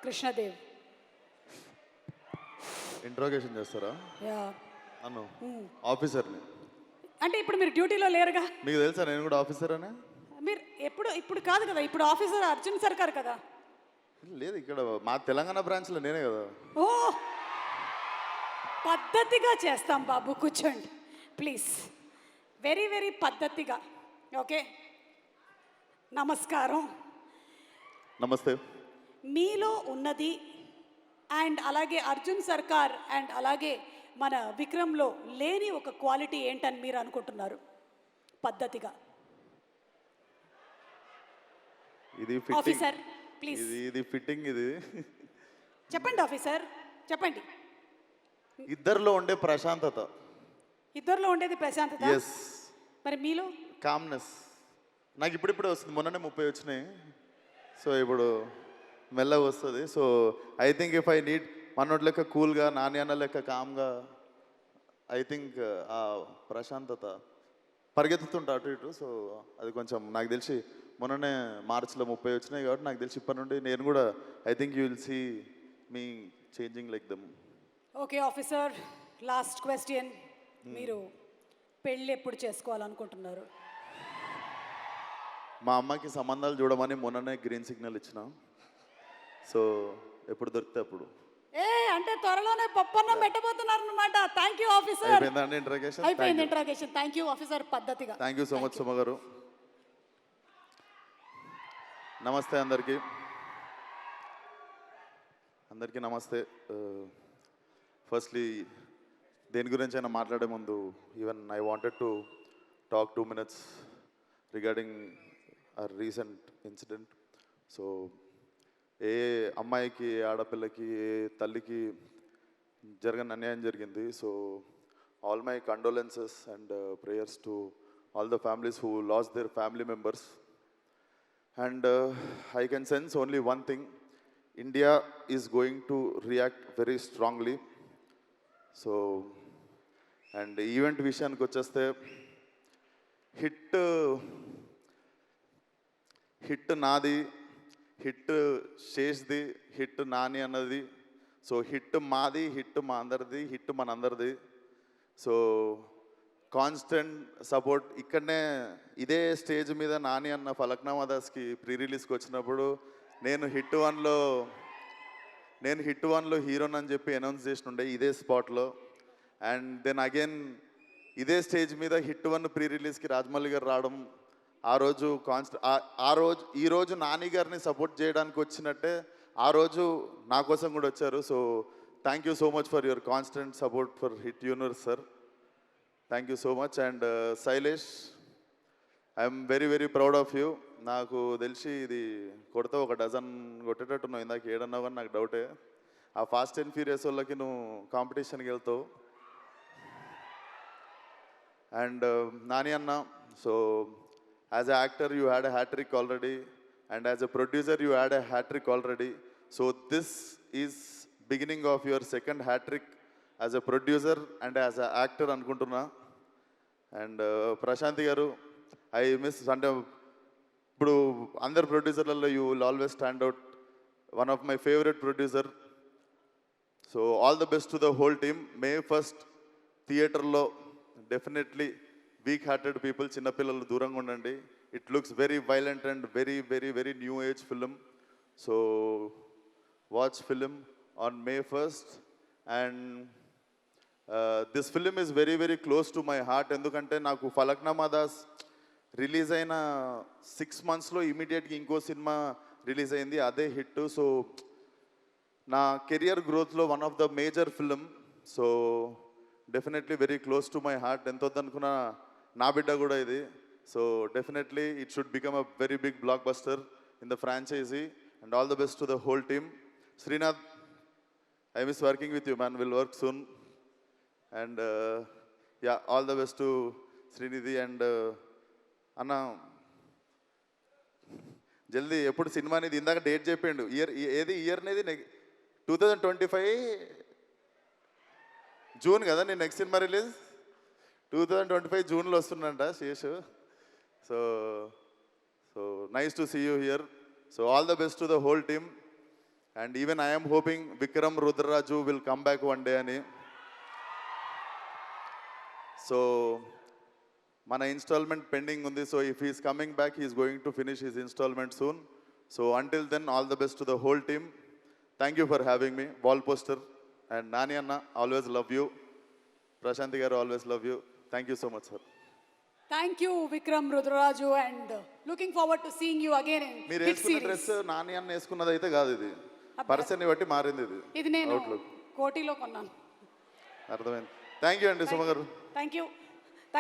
Krishnadev. Interrogation చేస్తారా yeah. నన్ను? ఆఫీసర్ని. అంటే ఇప్పుడు మీరు డ్యూటీలో లేరుగా. మీకు తెలుసా నేను కూడా ఆఫీసర్ అని? మీరు ఇప్పుడు కాదు కదా, ఇప్పుడు ఆఫీసర్ అర్జున్ సర్కార్ కదా. లేదు, ఇక్కడ మా తెలంగాణ బ్రాంచ్లో నేనే కదా. ఓ, పద్ధతిగా చేస్తాం బాబు, కూర్చోండి ప్లీజ్. వెరీ వెరీ పద్ధతిగా. ఓకే, నమస్కారం. నమస్తే. మీలో ఉన్నది అండ్ అలాగే అర్జున్ సర్కార్ అండ్ అలాగే మన విక్రమ్లో లేని ఒక క్వాలిటీ ఏంటని మీరు అనుకుంటున్నారు? పద్ధతిగా. ఇది ఫిట్టింగ్. ఆఫీసర్ ప్లీజ్ ఇది ఫిట్టింగ్. ఇది చెప్పండి ఆఫీసర్, చెప్పండి. ఇద్దరిలో ఉండే ప్రశాంతత. ఇద్దరిలో ఉండేది ప్రశాంతత. ఎస్. మరి మీలో? కామ్నెస్. నాకు ఇప్పుడిప్పుడే వస్తుంది, మొన్ననే 30 వచ్చినాయి. సో ఇప్పుడు మెల్లగా వస్తుంది. So I think if I need మనోటి లెక్క కూల్గా, నాని అన్న లెక్క కామ్గా, ఐ థింక్ ఆ ప్రశాంతత పరిగెత్తుతుంటా అటు ఇటు. సో అది కొంచెం నాకు తెలిసి మొన్ననే మార్చిలో 30 వచ్చినాయి కాబట్టి నాకు తెలిసి ఇప్పటి నుండి నేను కూడా I think you will see me changing like them. Okay officer, last question. మీరు పెళ్ళి ఎప్పుడు చేసుకోవాలనుకుంటున్నారు? మా అమ్మకి సంబంధాలు చూడమని మొన్ననే గ్రీన్ సిగ్నల్ ఇచ్చిన. సో ఎప్పుడు దొరికితే అప్పుడు. అంటే త్వరలోనే పప్పన్నం పెట్టబోతున్నారు అనమాట. Thank you officer. అయిపోయిందండి ఇంట్రాగేషన్? అయిపోయింది ఇంట్రాగేషన్. Thank you officer. పద్ధతిగా. Thank you so much Suma గారు. నమస్తే అందరికీ. నమస్తే. ఫస్ట్లీ దేని గురించి అయినా మాట్లాడే ముందు even I wanted to talk 2 minutes regarding a recent incident. So ఏ అమ్మాయికి, ఆడపిల్లకి, ఏ తల్లికి జరగని అన్యాయం జరిగింది. So all my condolences and prayers to all the families who lost their family members. And I can sense only one thing, India is going to react very strongly. So and event విషయానికి వచ్చేస్తే hit నాది, hit శేష్ది, hit Nani అన్నది. So hit మాది, hit మా అందరిది, hit మనందరిది. So constant support. ఇక్కడనే ఇదే స్టేజ్ మీద నాని అన్న ఫలక్నామా దాస్కి ప్రీ రిలీజ్కి వచ్చినప్పుడు నేను హిట్ వన్లో హీరోని అని చెప్పి అనౌన్స్ చేసినుండే ఇదే స్పాట్లో. అండ్ దెన్ అగైన్ ఇదే స్టేజ్ మీద హిట్ 1 ప్రీ రిలీజ్కి రాజమౌళి గారు రావడం, ఈరోజు నాని గారిని సపోర్ట్ చేయడానికి వచ్చినట్టే ఆ రోజు నా కోసం కూడా వచ్చారు. So thank you so much for your constant support for hit universe sir. Thank you so much. And Shailesh, I'm very very proud of you. నాకు తెలిసి ఇది కొడితే 1 డజన్ కొట్టేటట్టున్నావు. ఇందాక ఏడన్నావు కానీ నాకు డౌటే. ఆ ఫాస్ట్ అండ్ ఫ్యూరియస్ వాళ్ళకి నువ్వు కాంపిటీషన్కి వెళ్తావు. అండ్ నాని అన్న, so as an actor you had a hat-trick already, and as a producer you had a hat-trick already. So this is beginning of your second hat-trick as a producer and as an actor anukuntunna. And Prashanthi garu, I miss ante ఇప్పుడు అందరు ప్రొడ్యూసర్లలో you will always stand out, one of my favorite producer. So all the best to the whole team. May 1st థియేటర్లో definitely weak hearted people, చిన్నపిల్లలు దూరంగా ఉండండి. It looks very violent and very very very new age film. So watch film on May 1st. And this film is very very close to my heart. ఎందుకంటే నాకు Falaknuma Das release అయిన 6 monthsలో ఇమీడియట్గా ఇంకో cinema release అయింది, అదే హిట్. సో నా career గ్రోత్లో one of the major film. So definitely very close to my heart. ఎంత వద్దనుకున్నా నా బిడ్డ కూడా ఇది. So definitely it should become a very big blockbuster in the franchise. And all the best to the whole team. Srinath, I miss working with you man, will work soon. And yeah, all the best to Srinidhi. And అన్న జల్దీ ఎప్పుడు cinema అనేది ఇందాక date చెప్పిండు, ఏది year అనేది 2025 June కదా నేను నెక్స్ట్ సినిమా రిలీజ్. 2025 జూన్లో వస్తుందంట Seshu. So so nice to see you here. So all the best to the whole team. And even I am hoping Vikram Rudraju will come back one day ani. So మన instalment pending ఉంది. So if he's coming back he's going to finish his instalment soon. So until then all the best to the whole team. Thank you for having me. Wall poster and Nani అన్న always love you. Prashanthi గారు always love you. Thank you so much sir. Thank you Vikram Rudraraju and looking forward to seeing you again in మీరు hit వేసుకున్న series. Dress Nani అన్న వేసుకున్నది అయితే కాదు, ఇది పర్సన్ని బట్టి మారింది. ఇది నేను అవుట్లుక్ కోటిలో కొన్నాను. అర్థమైంది. థ్యాంక్ యూ అండి సుమ గారు. Thank you.